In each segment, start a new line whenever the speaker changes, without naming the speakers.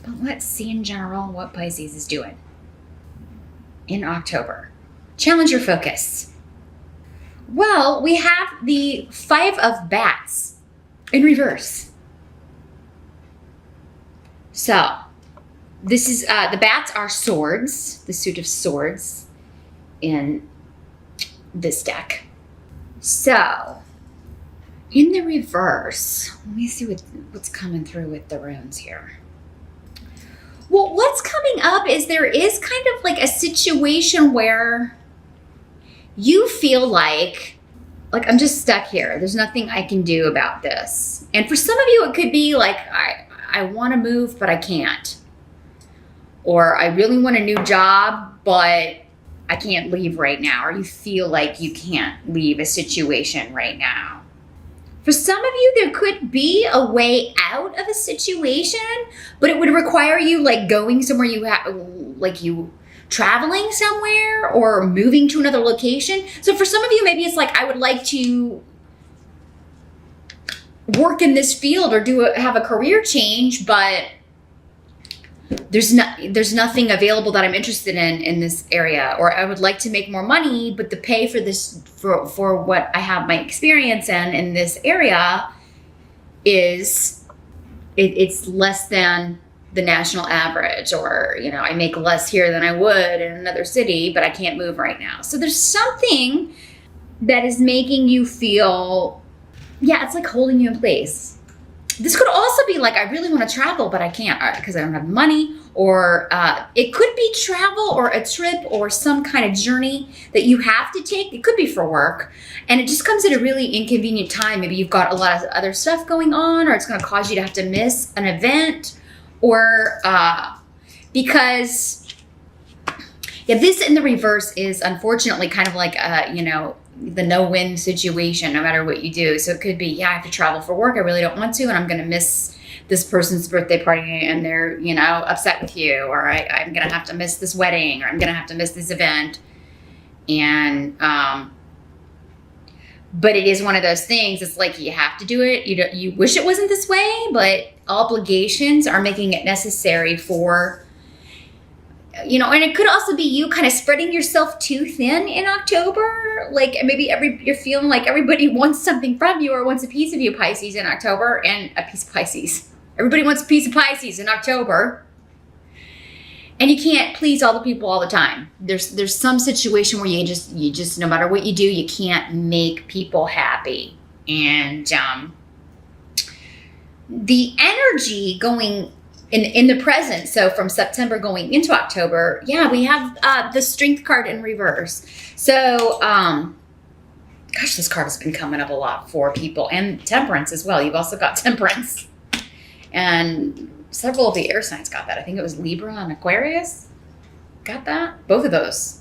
But let's see in general what Pisces is doing in October. Challenge your focus. Well, we have the 5 of Bats in reverse. So, this is, the bats are swords, the suit of swords in this deck. So, in the reverse, let me see what's coming through with the runes here. Well, what's coming up is there is kind of like a situation where you feel like I'm just stuck here. There's nothing I can do about this. And for some of you, it could be like, I want to move, but I can't. Or I really want a new job, but I can't leave right now. Or you feel like you can't leave a situation right now. For some of you, there could be a way out of a situation, but it would require you like going somewhere you traveling somewhere or moving to another location. So for some of you, maybe it's like, I would like to work in this field or have a career change, but there's nothing available that I'm interested in this area, or I would like to make more money, but the pay for this for what I have my experience in this area is it's less than the national average, or I make less here than I would in another city, but I can't move right now. So there's something that is making you feel, it's like holding you in place. This could also be like, I really want to travel, but I can't because I don't have money, or it could be travel or a trip or some kind of journey that you have to take. It could be for work, and it just comes at a really inconvenient time. Maybe you've got a lot of other stuff going on, or it's going to cause you to have to miss an event, or because this in the reverse is unfortunately kind of like the no-win situation, no matter what you do. So it could be, I have to travel for work. I really don't want to, and I'm going to miss this person's birthday party, and they're, upset with you, or I'm going to have to miss this wedding, or I'm going to have to miss this event. And, but it is one of those things. It's like, you have to do it. You wish it wasn't this way, but obligations are making it necessary for, and it could also be you kind of spreading yourself too thin in October. Like maybe you're feeling like everybody wants something from you or wants a piece of you, Pisces, in October, and a piece of Pisces. Everybody wants a piece of Pisces in October. And you can't please all the people all the time. There's some situation where you just no matter what you do, you can't make people happy. And the energy going in the present, so from September going into October, we have the Strength card in reverse. So, this card has been coming up a lot for people, and Temperance as well. You've also got Temperance, and several of the air signs got that. I think it was Libra and Aquarius got that. Both of those.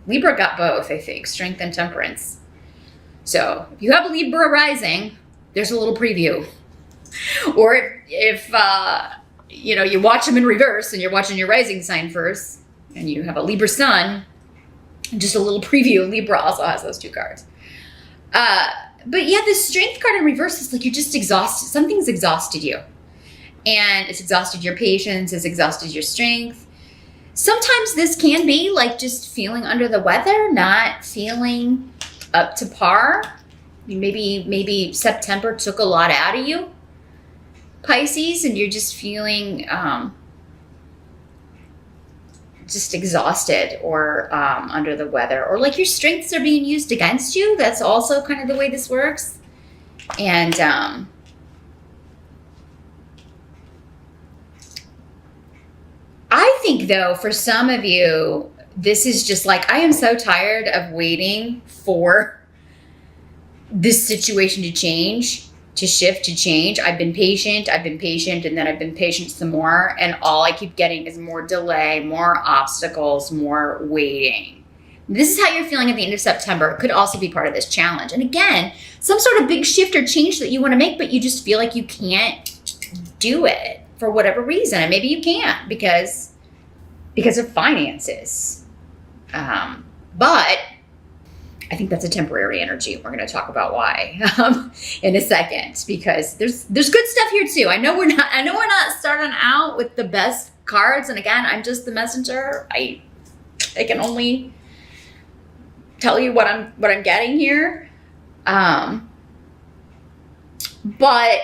Libra got both, I think, Strength and Temperance. So if you have a Libra rising, there's a little preview. Or if you watch them in reverse and you're watching your rising sign first, and you have a Libra sun, just a little preview. Libra also has those 2 cards. But the Strength card in reverse is like you're just exhausted. Something's exhausted you. And it's exhausted your patience, it's exhausted your strength. Sometimes this can be like just feeling under the weather, not feeling up to par. Maybe September took a lot out of you, Pisces, and you're just feeling just exhausted or under the weather, or like your strengths are being used against you. That's also kind of the way this works. And I think, though, for some of you, this is just like, I am so tired of waiting for this situation to change, to shift, to change. I've been patient, and then I've been patient some more. And all I keep getting is more delay, more obstacles, more waiting. This is how you're feeling at the end of September. It could also be part of this challenge. And again, some sort of big shift or change that you want to make, but you just feel like you can't do it for whatever reason. And maybe you can't because of finances. But I think that's a temporary energy. We're going to talk about why in a second, because there's good stuff here too. I know we're not starting out with the best cards, and again, I'm just the messenger. I can only tell you what I'm getting here. But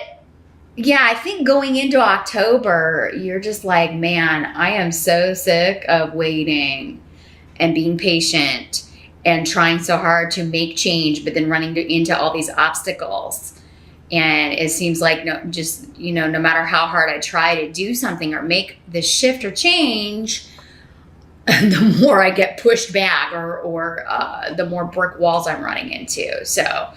yeah, I think going into October, you're just like, man, I am so sick of waiting and being patient and trying so hard to make change, but then running into all these obstacles. And it seems like no matter how hard I try to do something or make the shift or change, the more I get pushed back or the more brick walls I'm running into. So,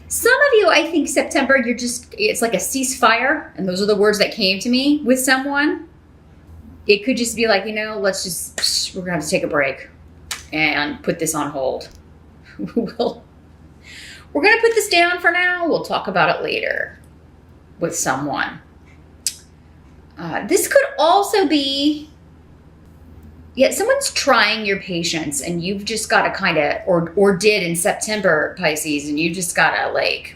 some of you, I think September, it's like a ceasefire. And those are the words that came to me with someone. It could just be like, we're going to have to take a break and put this on hold. We're going to put this down for now. We'll talk about it later with someone. This could also be, someone's trying your patience and you've just got to kind of, or did in September, Pisces, and you just got to like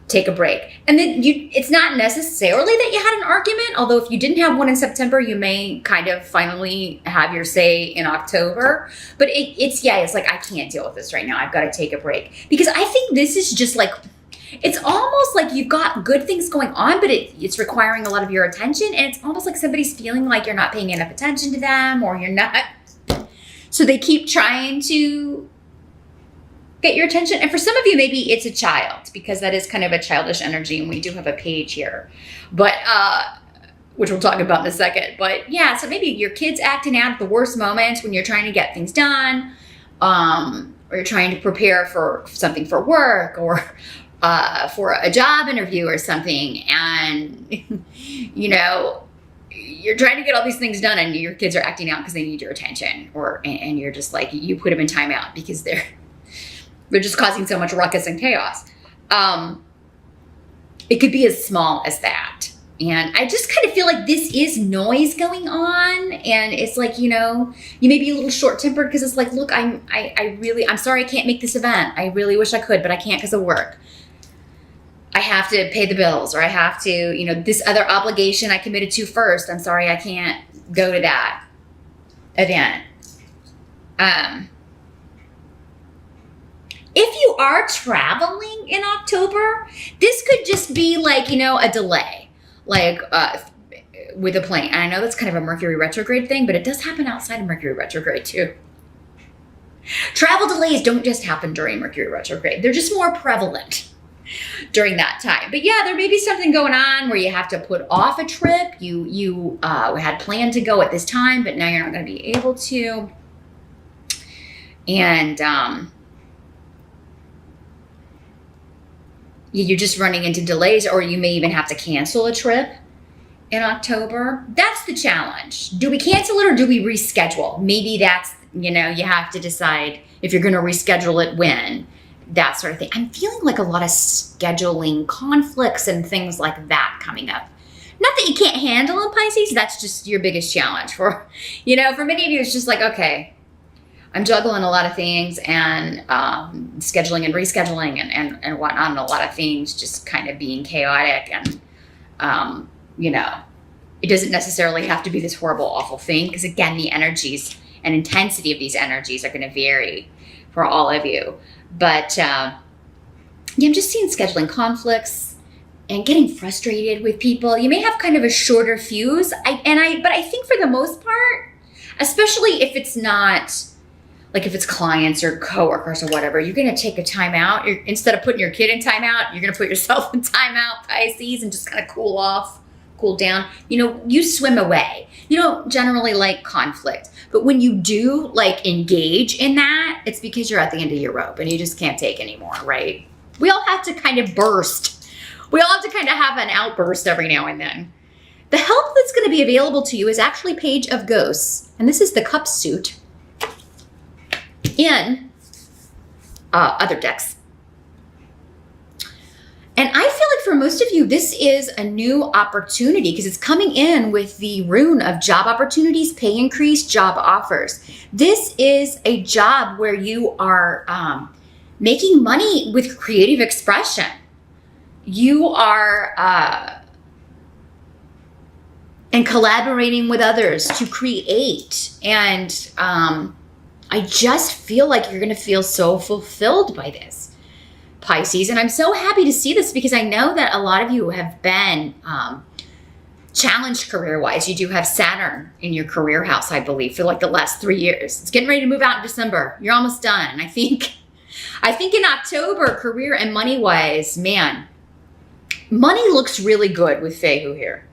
take a break. And then it's not necessarily that you had an argument, although if you didn't have one in September, you may kind of finally have your say in October. But it's like, I can't deal with this right now. I've got to take a break. Because I think this is just like, it's almost like you've got good things going on, but it's requiring a lot of your attention. And it's almost like somebody's feeling like you're not paying enough attention to them, or you're not. So they keep trying to get your attention. And for some of you, maybe it's a child, because that is kind of a childish energy. And we do have a page here, but, which we'll talk about in a second. But yeah, so maybe your kid's acting out at the worst moments when you're trying to get things done, or you're trying to prepare for something for work, or for a job interview or something, and you're trying to get all these things done, and your kids are acting out because they need your attention, and you're just like, you put them in timeout because they're just causing so much ruckus and chaos. It could be as small as that. And I just kind of feel like this is noise going on. And it's like, you may be a little short-tempered because it's like, look, I'm sorry I can't make this event. I really wish I could, but I can't because of work. I have to pay the bills, or I have to, this other obligation I committed to first. I'm sorry I can't go to that event. If you are traveling in October, this could just be like, a delay, like with a plane. And I know that's kind of a Mercury retrograde thing, but it does happen outside of Mercury retrograde too. Travel delays don't just happen during Mercury retrograde. They're just more prevalent during that time. But yeah, there may be something going on where you have to put off a trip. You had planned to go at this time, but now you're not going to be able to. And you're just running into delays, or you may even have to cancel a trip in October. That's the challenge. Do we cancel it or do we reschedule? Maybe that's, you have to decide if you're going to reschedule it when. That sort of thing. I'm feeling like a lot of scheduling conflicts and things like that coming up. Not that you can't handle them, Pisces. That's just your biggest challenge. For many of you, it's just like, okay, I'm juggling a lot of things and scheduling and rescheduling and whatnot, and a lot of things just kind of being chaotic. And, it doesn't necessarily have to be this horrible, awful thing, because again, the energies and intensity of these energies are going to vary for all of you. But I'm just seeing scheduling conflicts and getting frustrated with people. You may have kind of a shorter fuse. But I think for the most part, especially if it's not, like if it's clients or coworkers or whatever, you're going to take a time out. Instead of putting your kid in time out, you're going to put yourself in time out, Pisces, and just kind of cool off, cool down. You swim away. You don't generally like conflict. But when you do like engage in that, it's because you're at the end of your rope and you just can't take anymore, right? We all have to kind of burst. We all have to kind of have an outburst every now and then. The help that's going to be available to you is actually Page of Ghosts. And this is the Cup suit in other decks. And I feel like for for most of you, this is a new opportunity because it's coming in with the rune of job opportunities, pay increase, job offers. This is a job where you are making money with creative expression. You are and collaborating with others to create. And I just feel like you're going to feel so fulfilled by this, Pisces. And I'm so happy to see this because I know that a lot of you have been challenged career-wise. You do have Saturn in your career house, I believe, for like the last 3 years. It's getting ready to move out in December. You're almost done. And I think in October, career and money-wise, man, money looks really good with Fehu here.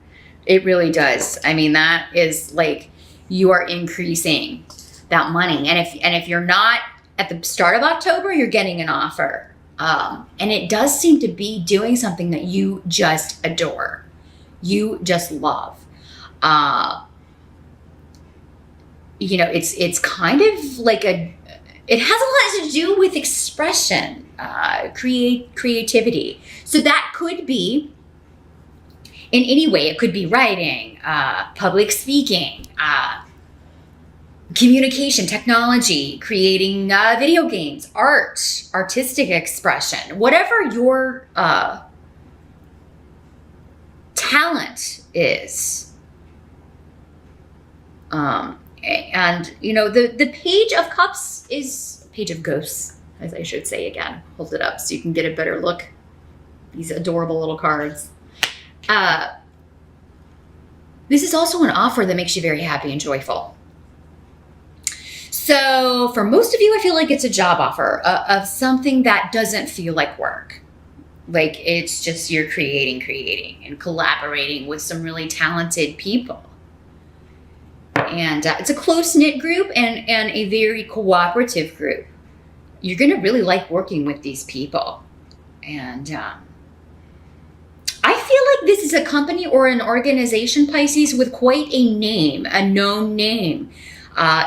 It really does. I mean, that is like you are increasing that money. And if you're not at the start of October, you're getting an offer. And it does seem to be doing something that you just adore. You just love. You know, it's kind of like it has a lot to do with expression, creativity. So that could be in any way. It could be writing, public speaking, communication, technology, creating video games, art, artistic expression, whatever your talent is. And, you know, the Page of Cups is Page of Ghosts, as I should say again. Hold it up so you can get a better look. These adorable little cards. This is also an offer that makes you very happy and joyful. So for most of you, I feel like it's a job offer of something that doesn't feel like work. Like it's just you're creating and collaborating with some really talented people. And it's a close-knit group and a very cooperative group. You're going to really like working with these people. And I feel like this is a company or an organization, Pisces, with quite a name, a known name.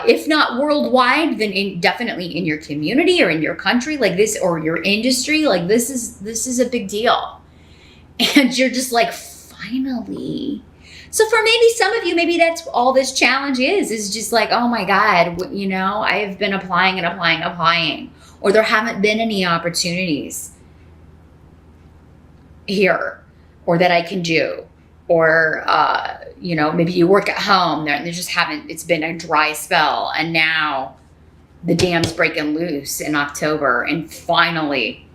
If not worldwide, then definitely in your community or in your country like this, or your industry. Like this is a big deal. And you're just like, finally. So for maybe some of you, maybe that's all this challenge is just like, oh my God, you know, I've been applying and applying, or there haven't been any opportunities here or that I can do. Or, you know, maybe you work at home there and they just haven't, it's been a dry spell. And now the dam's breaking loose in October. And finally,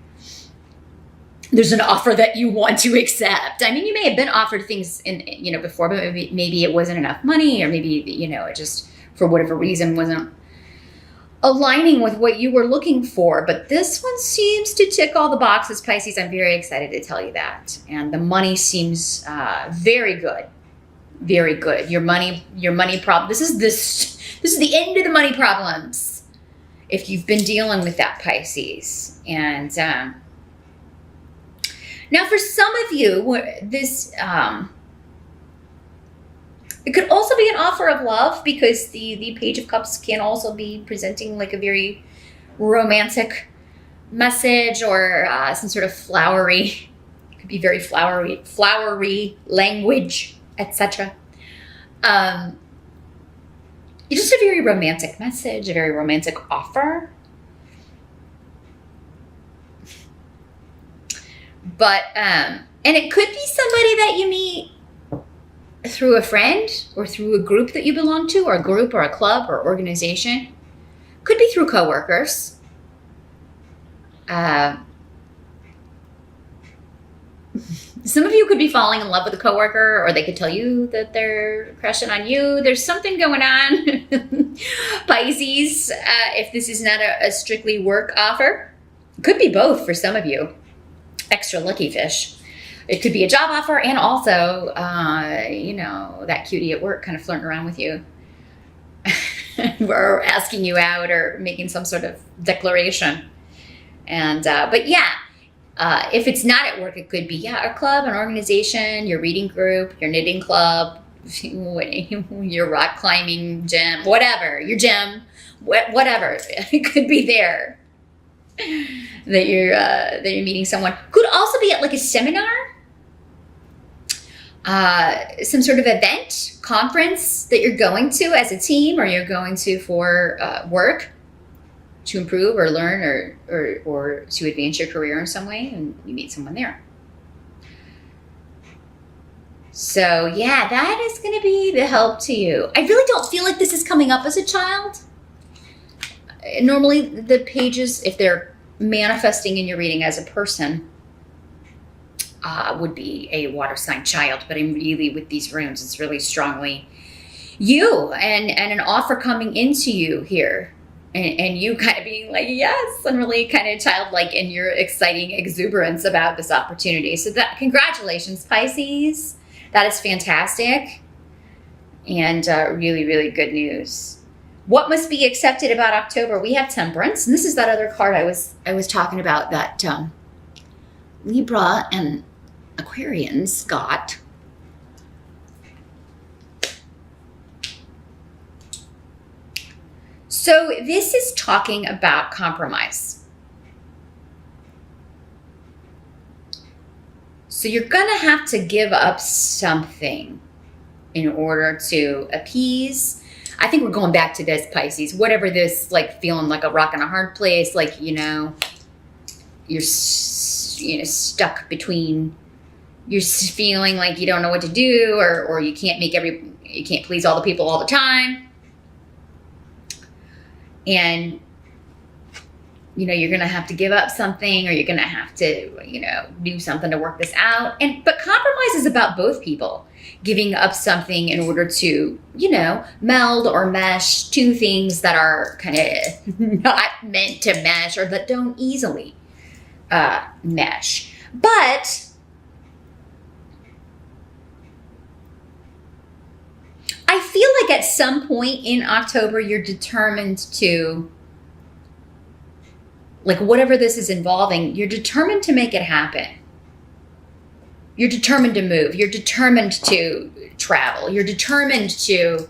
there's an offer that you want to accept. I mean, you may have been offered things in, you know, before, but maybe it wasn't enough money, or maybe, you know, it just, for whatever reason, wasn't aligning with what you were looking for. But this one seems to tick all the boxes, Pisces. I'm very excited to tell you that. And the money seems very good. Very good. Your money problem. This is the end of the money problems if you've been dealing with that, Pisces. And now for some of you, this it could also be an offer of love, because the Page of Cups can also be presenting like a very romantic message, or some sort of flowery, it could be very flowery language, etc. It's just a very romantic message, a very romantic offer. But, and it could be somebody that you meet through a friend, or through a group that you belong to, or a group or a club or organization. Could be through coworkers. Some of you could be falling in love with a coworker, or they could tell you that they're crushing on you. There's something going on, Pisces, if this is not a strictly work offer. It could be both for some of you. Extra lucky fish. It could be a job offer, and also, you know, that cutie at work kind of flirting around with you, or asking you out, or making some sort of declaration. And, but yeah, if it's not at work, it could be, a club, an organization, your reading group, your knitting club, your rock climbing gym, whatever, your gym, whatever. It could be there that you're meeting someone. Could also be at like a seminar. some sort of event, conference that you're going to as a team, or you're going to for work to improve or learn or to advance your career in some way, and you meet someone there. So yeah, that is going to be the help to you. I really don't feel like this is coming up as a child. Normally the pages, if they're manifesting in your reading as a person, would be a water sign child, but I'm really, with these runes, it's really strongly you and an offer coming into you here, and you kind of being like, yes, and really kind of childlike in your exciting exuberance about this opportunity. So that, congratulations, Pisces. That is fantastic, and really, really good news. What must be accepted about October? We have Temperance, and this is that other card I was talking about that Libra and Aquarians got. So this is talking about compromise. So you're gonna have to give up something in order to appease. I think we're going back to this, Pisces. Whatever this, like feeling like a rock in a hard place, like, you're stuck between, you're feeling like you don't know what to do, or you can't please all the people all the time. And, you're going to have to give up something, or you're going to have to, do something to work this out. But compromise is about both people giving up something in order to, meld or mesh two things that are kind of not meant to mesh, or that don't easily mesh. But I feel like at some point in October, you're determined to, like, whatever this is involving, you're determined to make it happen. You're determined to move. You're determined to travel. You're determined to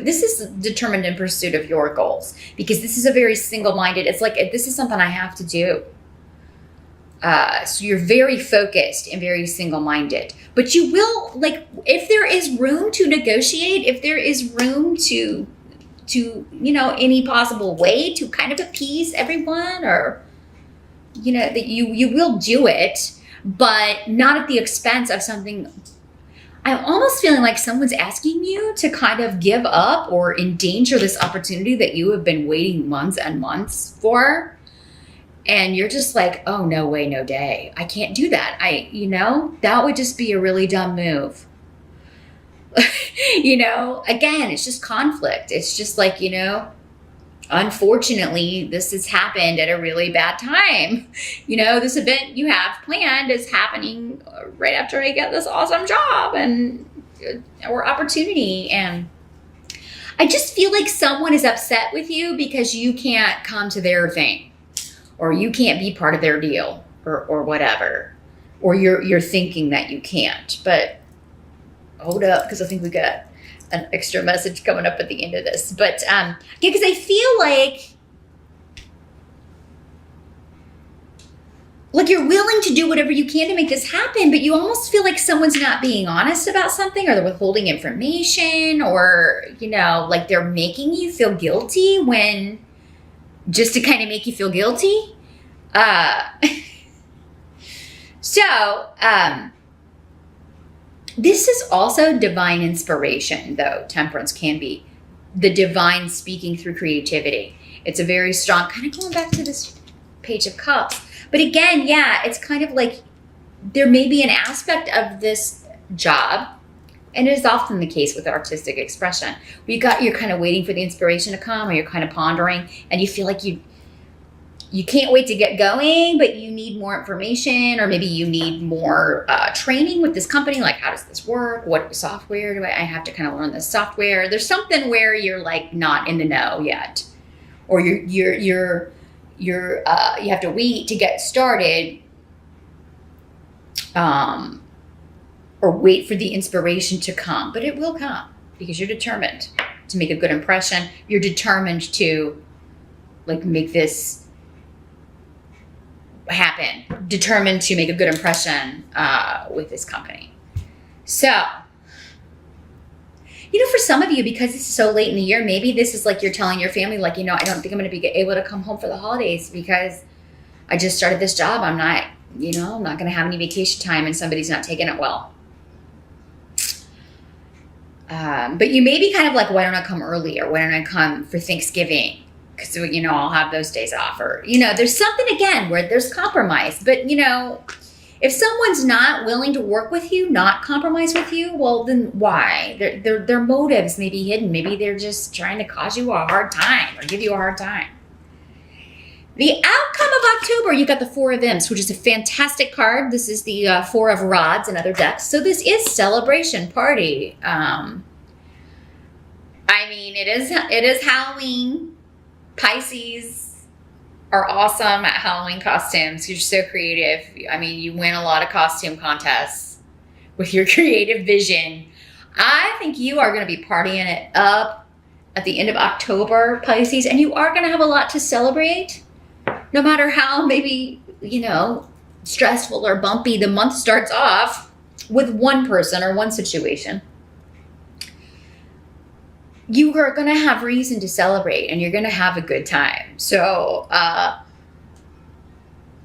this is determined in pursuit of your goals, because this is a very single-minded, it's like, this is something I have to do. So you're very focused and very single-minded, but you will, like, if there is room to negotiate, if there is room to any possible way to kind of appease everyone, or, that you will do it, but not at the expense of something. I'm almost feeling like someone's asking you to kind of give up or endanger this opportunity that you have been waiting months and months for. And you're just like, oh, no way, no day. I can't do that. That would just be a really dumb move. Again, it's just conflict. It's just like, unfortunately, this has happened at a really bad time. This event you have planned is happening right after I get this awesome job or opportunity. And I just feel like someone is upset with you because you can't come to their thing, or you can't be part of their deal, or whatever, or you're thinking that you can't. But hold up, because I think we got an extra message coming up at the end of this. But because I feel like you're willing to do whatever you can to make this happen, but you almost feel like someone's not being honest about something, or they're withholding information, or like they're making you feel guilty when, just to kind of make you feel guilty. This is also divine inspiration, though. Temperance can be the divine speaking through creativity. It's a very strong, kind of going back to this Page of Cups. But again, yeah, it's kind of like there may be an aspect of this job, and it is often the case with artistic expression, where you're kind of waiting for the inspiration to come, or you're kind of pondering, and you feel like you can't wait to get going, but you need more information, or maybe you need more training with this company. Like, how does this work? What software do I have to kind of learn this software? There's something where you're like not in the know yet, or you have to wait to get started, or wait for the inspiration to come. But it will come, because you're determined to make a good impression. You're determined to, like, make this happen, determined to make a good impression with this company. So, for some of you, because it's so late in the year, maybe this is like you're telling your family, like, I don't think I'm going to be able to come home for the holidays because I just started this job. I'm not, I'm not going to have any vacation time and somebody's not taking it well. But you may be kind of like, why don't I come early, or why don't I come for Thanksgiving? Because, I'll have those days off, or, there's something again where there's compromise. But, if someone's not willing to work with you, not compromise with you, well, then why? Their motives may be hidden. Maybe they're just trying to cause you a hard time or give you a hard time. The outcome of October, you got the Four of Imps, which is a fantastic card. This is the Four of Rods and other decks. So this is celebration, party. It is Halloween. Pisces are awesome at Halloween costumes. You're so creative. You win a lot of costume contests with your creative vision. I think you are going to be partying it up at the end of October, Pisces, and you are going to have a lot to celebrate. No matter how maybe, stressful or bumpy the month starts off with one person or one situation, you are going to have reason to celebrate and you're going to have a good time. So,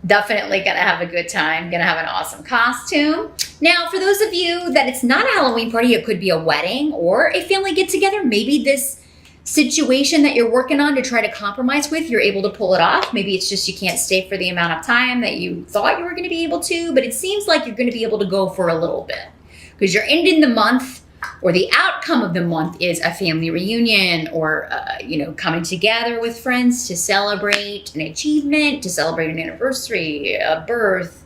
definitely going to have a good time, going to have an awesome costume. Now, for those of you that it's not a Halloween party, it could be a wedding or a family get together. Maybe this situation that you're working on to try to compromise with, you're able to pull it off. Maybe it's just you can't stay for the amount of time that you thought you were going to be able to, but it seems like you're going to be able to go for a little bit because you're ending the month, or the outcome of the month is a family reunion, or coming together with friends to celebrate an achievement, to celebrate an anniversary, a birth,